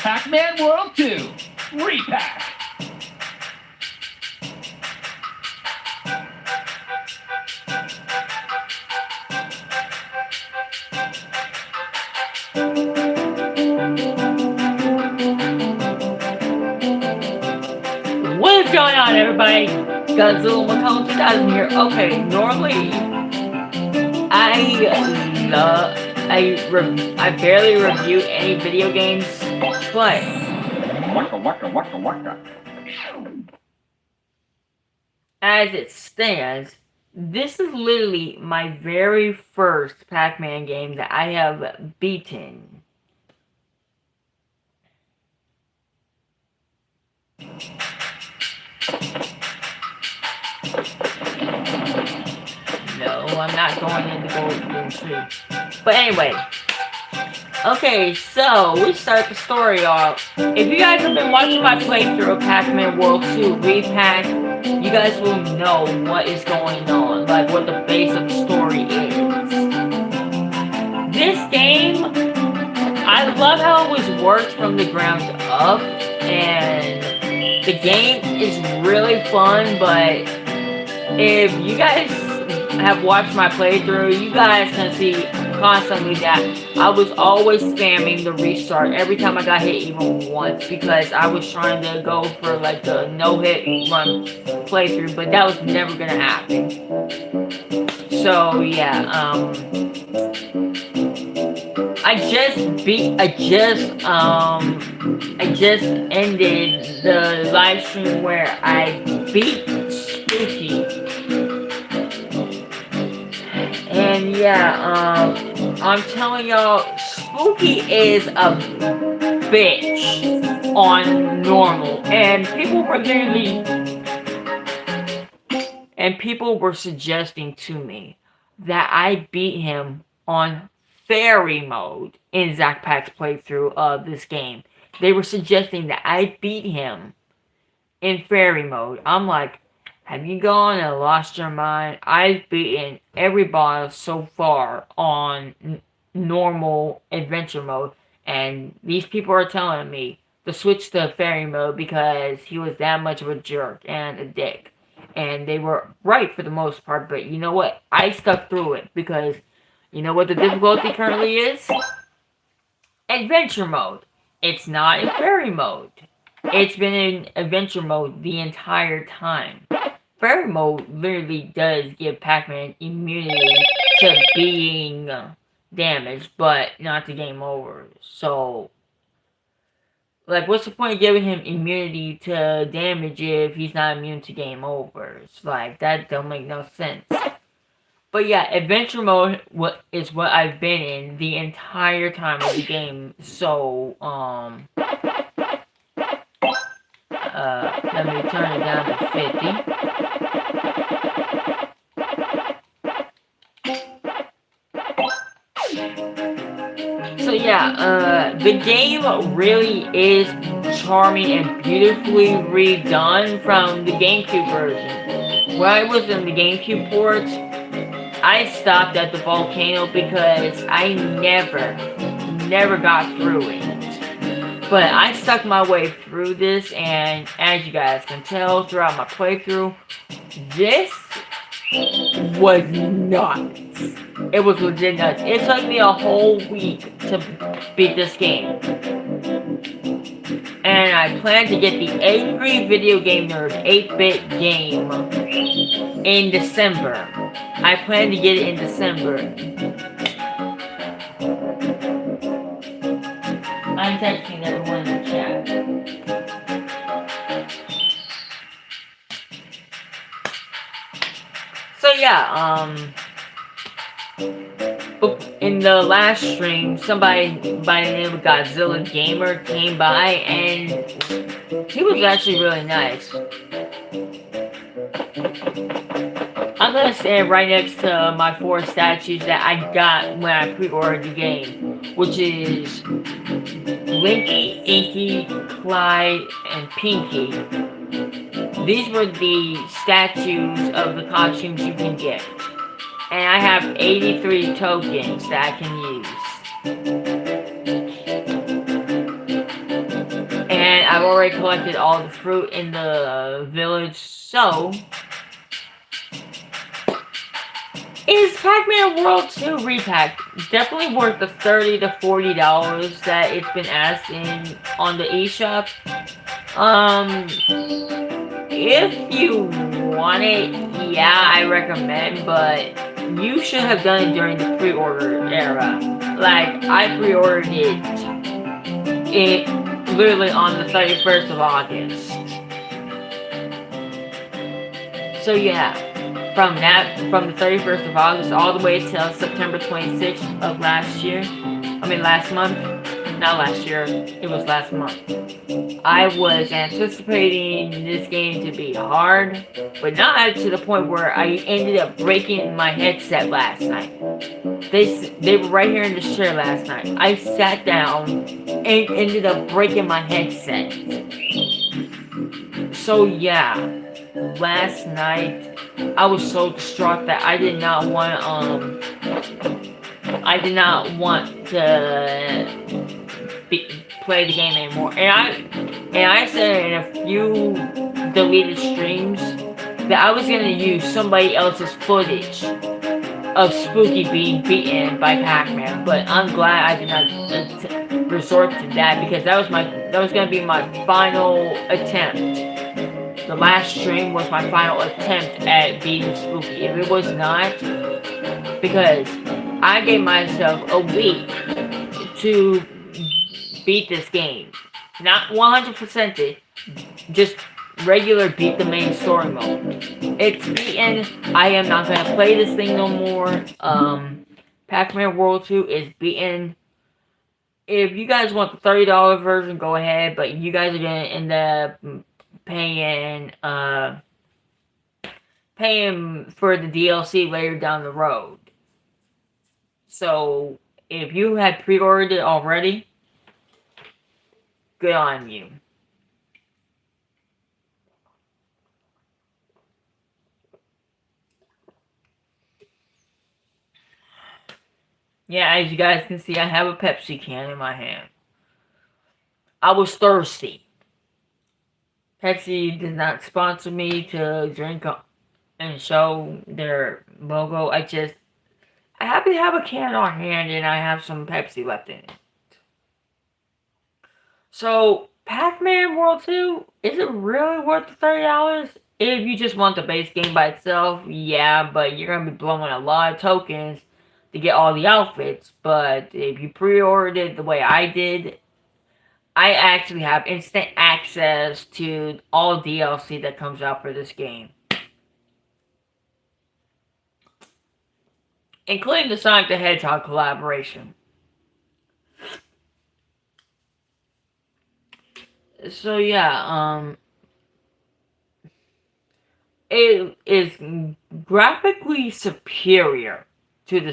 Pac-Man World 2, Re-pac. What is going on, everybody? Godzilla McCall 2000 here. Okay, normally I barely review any video games, but as it stands, this is literally my very first Pac-Man game that I have beaten. No, I'm not going into Golden Tree. But anyway, okay, so we start the story off. If you guys have been watching my playthrough of Pac-Man World 2 Re-pac, you guys will know what is going on, like what the base of the story is. This game, I love how it was worked from the ground up, and the game is really fun, but if you guys have watched my playthrough, you guys can see constantly that I was always spamming the restart every time I got hit even once, because I was trying to go for like the no-hit run playthrough, but that was never gonna happen. So yeah, I just ended the live stream where I beat Spooky. And yeah, I'm telling y'all, Spooky is a bitch on normal. And people were suggesting to me that I beat him on fairy mode in Zach Pack's playthrough of this game. They were suggesting that I beat him in fairy mode. I'm like, have you gone and lost your mind? I've beaten every boss so far on normal adventure mode, and these people are telling me to switch to fairy mode because he was that much of a jerk and a dick. And they were right for the most part, but you know what? I stuck through it because you know what the difficulty currently is? Adventure mode. It's not in fairy mode. It's been in adventure mode the entire time. Fairy mode literally does give Pac-Man immunity to being damaged, but not to game over. So, like, what's the point of giving him immunity to damage if he's not immune to game overs? Like, that don't make no sense. But yeah, adventure mode is what I've been in the entire time of the game. So, let me turn it down to 50. So yeah, the game really is charming and beautifully redone from the GameCube version. When I was in the GameCube port, I stopped at the volcano because I never got through it. But I stuck my way through this, and as you guys can tell throughout my playthrough, this was nuts. It was legit nuts. It took me a whole week to beat this game. And I plan to get the Angry Video Game Nerd 8-bit game in December. I plan to get it in December. I'm texting everyone in the chat. So yeah, in the last stream, somebody by the name of Godzilla Gamer came by, and he was actually really nice. I'm gonna stand right next to my 4 statues that I got when I pre-ordered the game, which is Blinky, Inky, Clyde, and Pinky. These were the statues of the costumes you can get. And I have 83 tokens that I can use. I've already collected all the fruit in the village, so is Pac-Man World 2 Re-pac definitely worth the $30 to $40 that it's been asked in on the eShop? If you want it, yeah, I recommend, but you should have done it during the pre-order era. Like, I pre-ordered it literally on the 31st of August. So yeah, from the 31st of August all the way till September 26th of last month, not last year, it was last month. I was anticipating this game to be hard, but not to the point where I ended up breaking my headset last night. They were right here in this chair last night. I sat down and ended up breaking my headset. So yeah, last night I was so distraught that I did not want to play the game anymore. And I said in a few deleted streams that I was gonna use somebody else's footage of Spooky being beaten by Pac-Man, but I'm glad I did not resort to that because that was gonna be my final attempt. The last stream was my final attempt at beating Spooky. If it was not, because I gave myself a week to beat this game. Not 100% it, just regular beat the main story mode. It's beaten. I am not going to play this thing no more. Pac-Man World 2 is beaten. If you guys want the $30 version, go ahead, but you guys are going to end up paying for the DLC later down the road. So, if you had pre-ordered it already, good on you. Yeah, as you guys can see, I have a Pepsi can in my hand. I was thirsty. Pepsi did not sponsor me to drink and show their logo. I happen to have a can on hand and I have some Pepsi left in it. So, Pac-Man World 2, is it really worth the $30? If you just want the base game by itself, yeah, but you're going to be blowing a lot of tokens to get all the outfits. But if you pre-ordered it the way I did, I actually have instant access to all DLC that comes out for this game, including the Sonic the Hedgehog collaboration. So yeah, it is graphically superior to the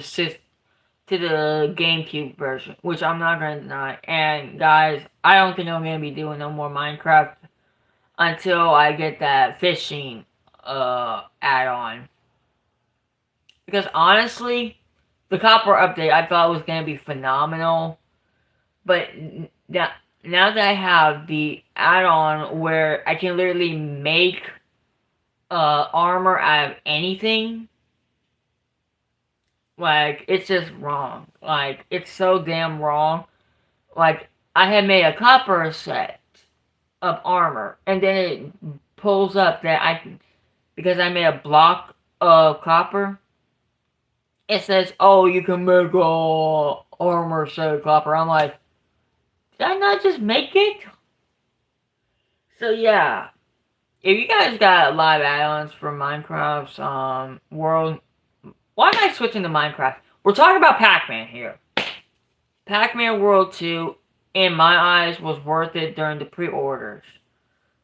GameCube version, which I'm not going to deny. And guys, I don't think I'm going to be doing no more Minecraft until I get that fishing add-on. Because honestly, the Copper update I thought was going to be phenomenal. But now that I have the add-on where I can literally make armor out of anything, like, it's just wrong. Like, it's so damn wrong. Like, I had made a copper set of armor, and then it pulls up that because I made a block of copper, it says, oh, you can make a armor set of copper. I'm like, did I not just make it? So yeah, if you guys got live add-ons for Minecraft's world, why am I switching to Minecraft? We're talking about Pac-Man here. Pac-Man World 2, in my eyes, was worth it during the pre-orders.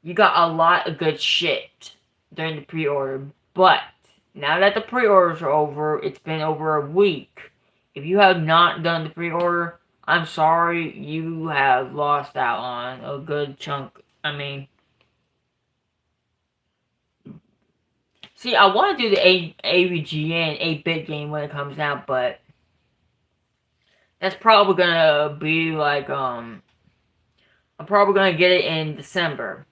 You got a lot of good shit during the pre-order, but now that the pre-orders are over, it's been over a week. If you have not done the pre-order, I'm sorry, you have lost out on a good chunk. I mean, see, I want to do the AVGN 8-bit game when it comes out, but that's probably gonna be like I'm probably going to get it in December.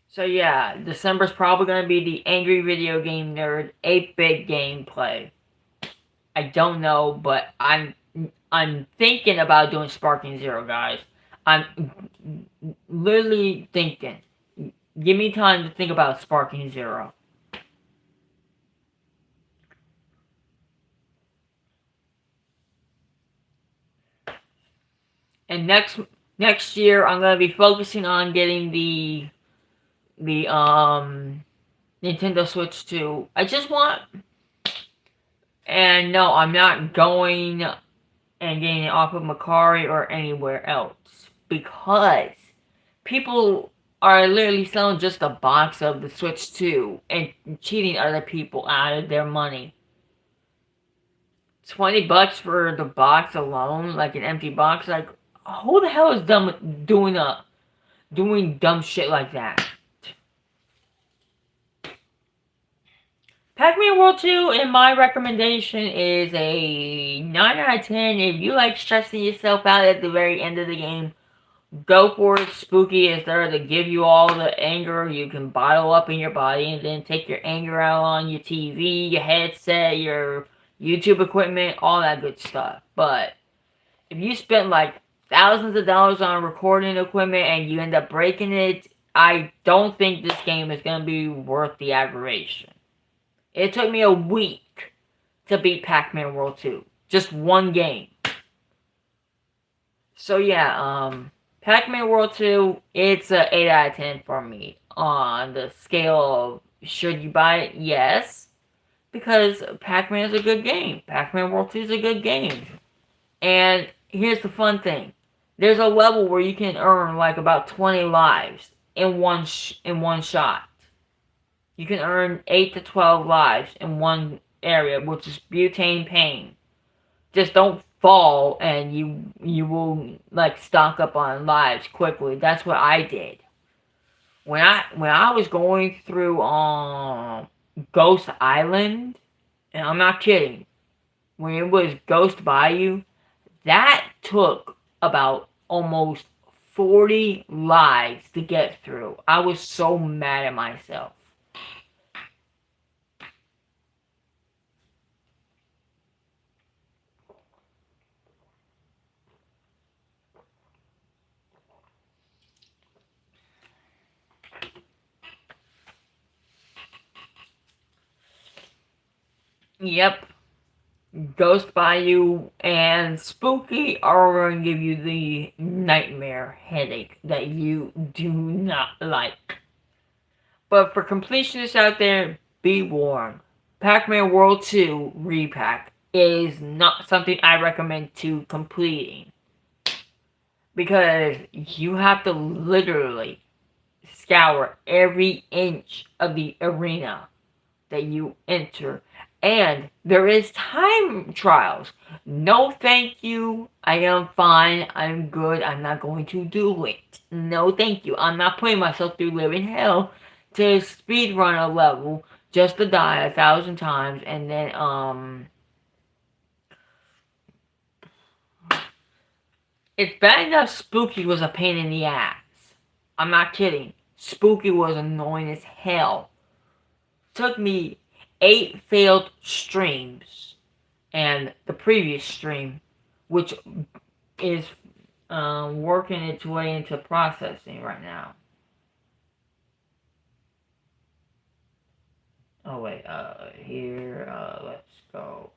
So yeah, December's probably going to be the Angry Video Game Nerd 8-bit gameplay. I don't know, but I'm thinking about doing Sparking Zero, guys. I'm literally thinking. Give me time to think about Sparking Zero. And next year, I'm gonna be focusing on getting the Nintendo Switch 2. I just want, and no, I'm not going and getting it off of Macari or anywhere else because people are literally selling just a box of the Switch 2 and cheating other people out of their money. $20 for the box alone, like an empty box. Like, who the hell is doing dumb shit like that? Pac-Man World 2, in my recommendation, is a 9 out of 10. If you like stressing yourself out at the very end of the game, go for it. Spooky is there to give you all the anger you can bottle up in your body and then take your anger out on your TV, your headset, your YouTube equipment, all that good stuff. But if you spend like thousands of dollars on recording equipment and you end up breaking it, I don't think this game is going to be worth the aggravation. It took me a week to beat Pac-Man World 2. Just one game. So yeah, Pac-Man World 2, it's a 8 out of 10 for me. On the scale of should you buy it? Yes. Because Pac-Man is a good game. Pac-Man World 2 is a good game. And here's the fun thing. There's a level where you can earn like about 20 lives in one shot. You can earn 8 to 12 lives in one area, which is butane pain. Just don't fall and you will like stock up on lives quickly. That's what I did. When I was going through Ghost Island, and I'm not kidding, when it was Ghost Bayou, that took about almost 40 lives to get through. I was so mad at myself. Yep. Ghost Bayou and Spooky are going to give you the nightmare headache that you do not like. But for completionists out there, be warned. Pac-Man World 2 Re-pac is not something I recommend to completing. Because you have to literally scour every inch of the arena that you enter. And there is time trials. No thank you. I am fine. I'm good. I'm not going to do it. No thank you. I'm not putting myself through living hell to speedrun a level just to die 1,000 times and then it's bad enough Spooky was a pain in the ass. I'm not kidding. Spooky was annoying as hell. Took me 8 failed streams and the previous stream, which is working its way into processing right now. Oh wait, here, let's go.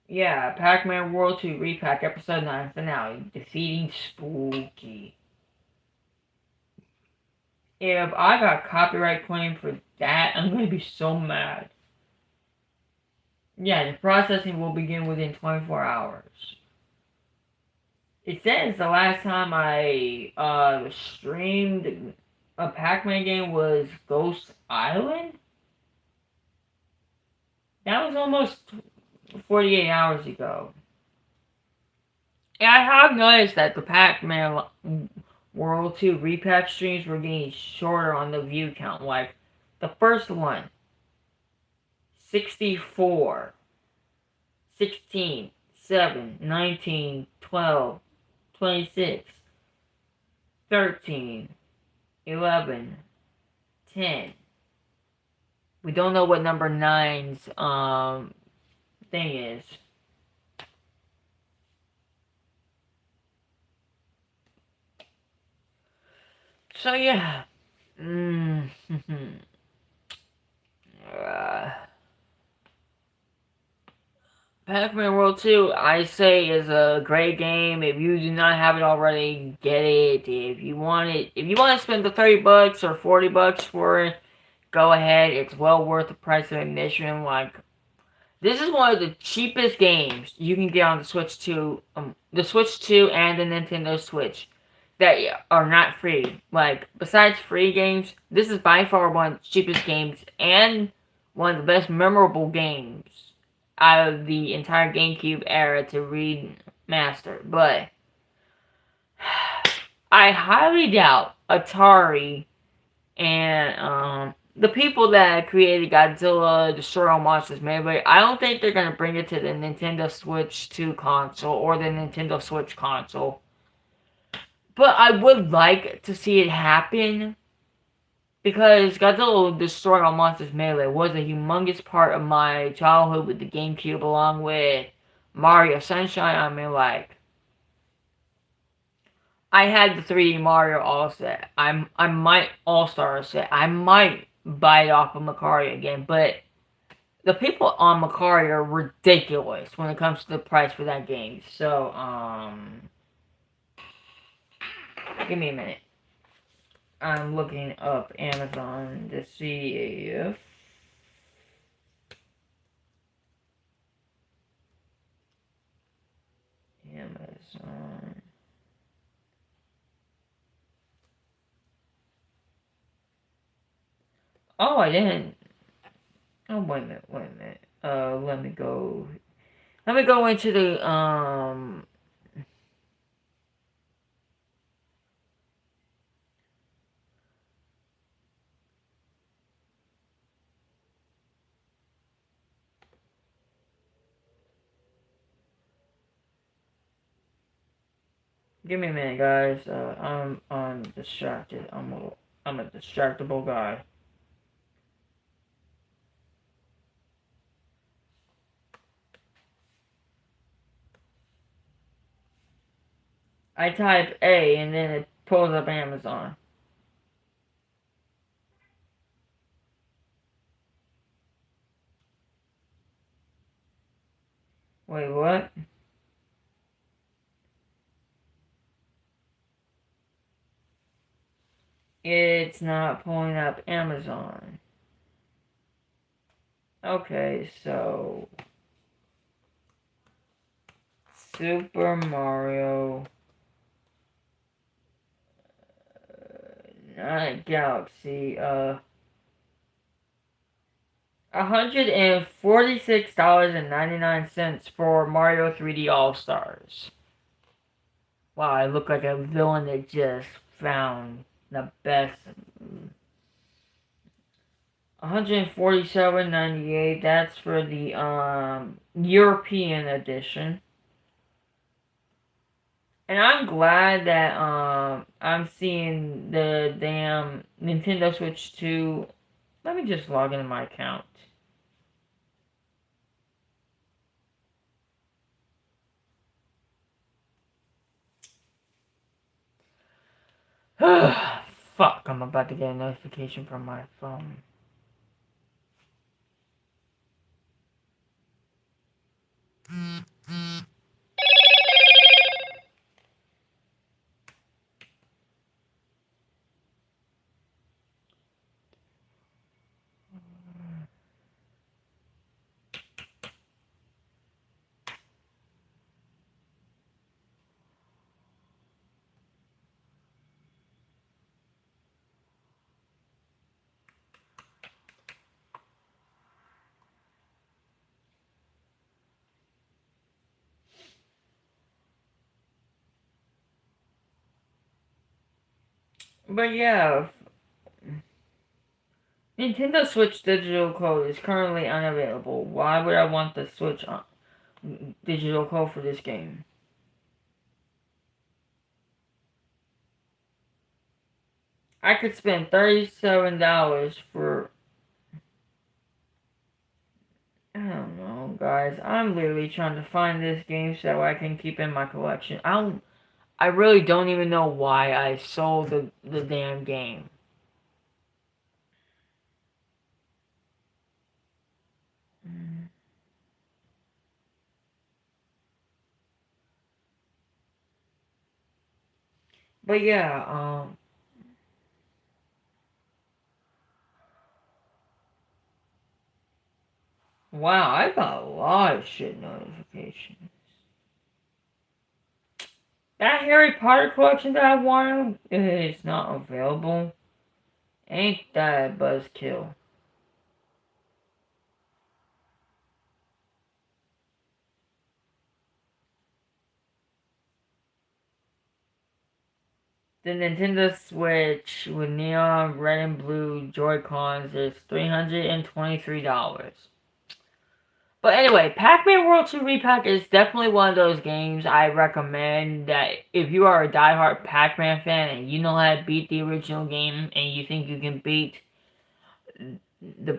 Yeah, Pac-Man World 2 Re-pac Episode 9 finale, defeating Spooky. If I got copyright claim for that, I'm going to be so mad. Yeah, the processing will begin within 24 hours. It says the last time I streamed a Pac-Man game was Ghost Island? That was almost 48 hours ago. And I have noticed that the Pac-Man World 2 Re-pac streams were getting shorter on the view count. Like, the first one, 64, 16, 7, 19, 12, 26, 13, 11, 10. We don't know what number 9's thing is. So yeah. Pac-Man World 2, I say, is a great game. If you do not have it already, get it. If you want it, if you want to spend the $30 or $40 for it, go ahead. It's well worth the price of admission. Like, this is one of the cheapest games you can get on the Switch 2, the Switch 2 and the Nintendo Switch that are not free. Like, besides free games, this is by far one of the cheapest games and one of the best memorable games out of the entire GameCube era to remaster. But I highly doubt Atari and the people that created Godzilla, Destroy All Monsters Melee, I don't think they're gonna bring it to the Nintendo Switch 2 console or the Nintendo Switch console. But I would like to see it happen because Godzilla Destroy All Monsters Melee was a humongous part of my childhood with the GameCube, along with Mario Sunshine. I mean, like, I had the 3D Mario All set. I might All-Star set. I might buy it off of Macari again, but the people on Macari are ridiculous when it comes to the price for that game. So, give me a minute. I'm looking up Amazon to see if Amazon. Oh, I didn't. Oh, wait a minute. Let me go. Let me go into the Give me a minute, guys. I'm distracted. I'm a distractible guy. I type A and then it pulls up Amazon. Wait, what? It's not pulling up Amazon. Okay, so Super Mario not Galaxy, $146.99 for Mario 3D All Stars. Wow, I look like a villain that just found the best. $147.98. That's for the European edition. And I'm glad that I'm seeing the damn Nintendo Switch 2. Let me just log into my account. Fuck, I'm about to get a notification from my phone. But yeah, Nintendo Switch digital code is currently unavailable. Why would I want the Switch digital code for this game? I could spend $37 for... I don't know, guys. I'm literally trying to find this game so I can keep in my collection. I really don't even know why I sold the damn game. But yeah, wow, I got a lot of shit notifications. That Harry Potter collection that I wanted is not available. Ain't that a buzzkill? The Nintendo Switch with neon red and blue Joy-Cons is $323. But anyway, Pac-Man World 2 Re-pac is definitely one of those games I recommend that if you are a diehard Pac-Man fan and you know how to beat the original game and you think you can beat the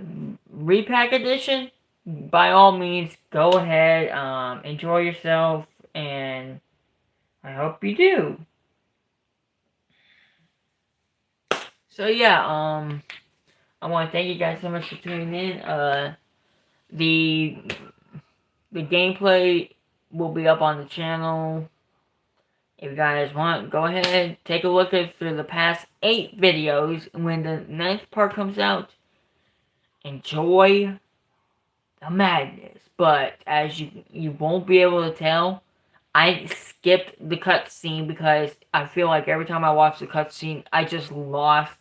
Re-pac edition, by all means, go ahead, enjoy yourself, and I hope you do. So yeah, I want to thank you guys so much for tuning in. The gameplay will be up on the channel. If you guys want, go ahead, take a look at through the past 8 videos. When the 9th part comes out, enjoy the madness. But as you won't be able to tell, I skipped the cutscene because I feel like every time I watch the cutscene, I just lost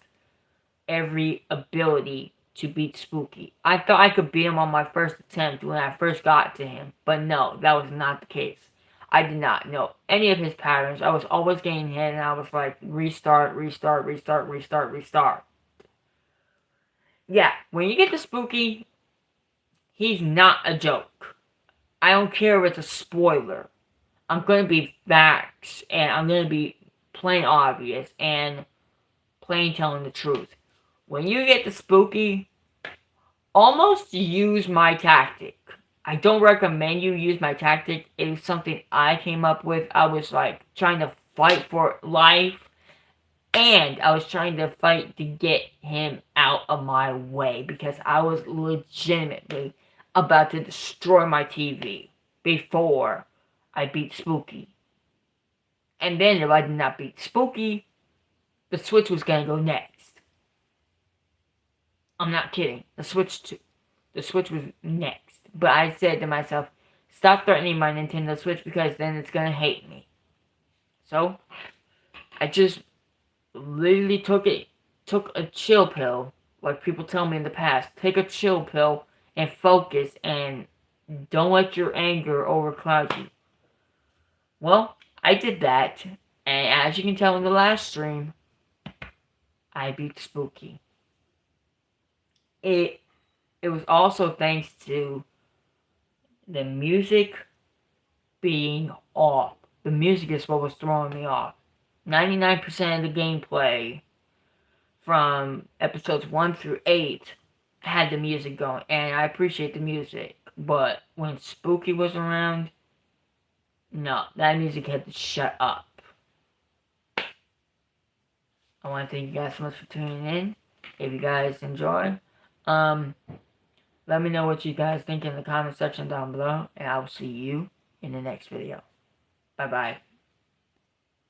every ability to beat Spooky. I thought I could beat him on my first attempt when I first got to him, but no, that was not the case. I did not know any of his patterns. I was always getting hit, and I was like, restart, restart, restart, restart, restart. Yeah, when you get to Spooky, he's not a joke. I don't care if it's a spoiler. I'm going to be facts, and I'm going to be plain obvious, and plain telling the truth. When you get to Spooky, almost use my tactic. I don't recommend you use my tactic. It is something I came up with. I was like trying to fight for life, and I was trying to fight to get him out of my way because I was legitimately about to destroy my TV before I beat Spooky. And then if I did not beat Spooky, the Switch was gonna go next. I'm not kidding. The Switch was next. But I said to myself, stop threatening my Nintendo Switch because then it's gonna hate me. So, I just literally took a chill pill, like people tell me in the past. Take a chill pill and focus and don't let your anger overcloud you. Well, I did that, and as you can tell in the last stream, I beat Spooky. It was also thanks to the music being off. The music is what was throwing me off. 99% of the gameplay from episodes 1 through 8 had the music going, and I appreciate the music. But when Spooky was around, no, that music had to shut up. I want to thank you guys so much for tuning in. If you guys enjoy, let me know what you guys think in the comment section down below, and I will see you in the next video. Bye-bye.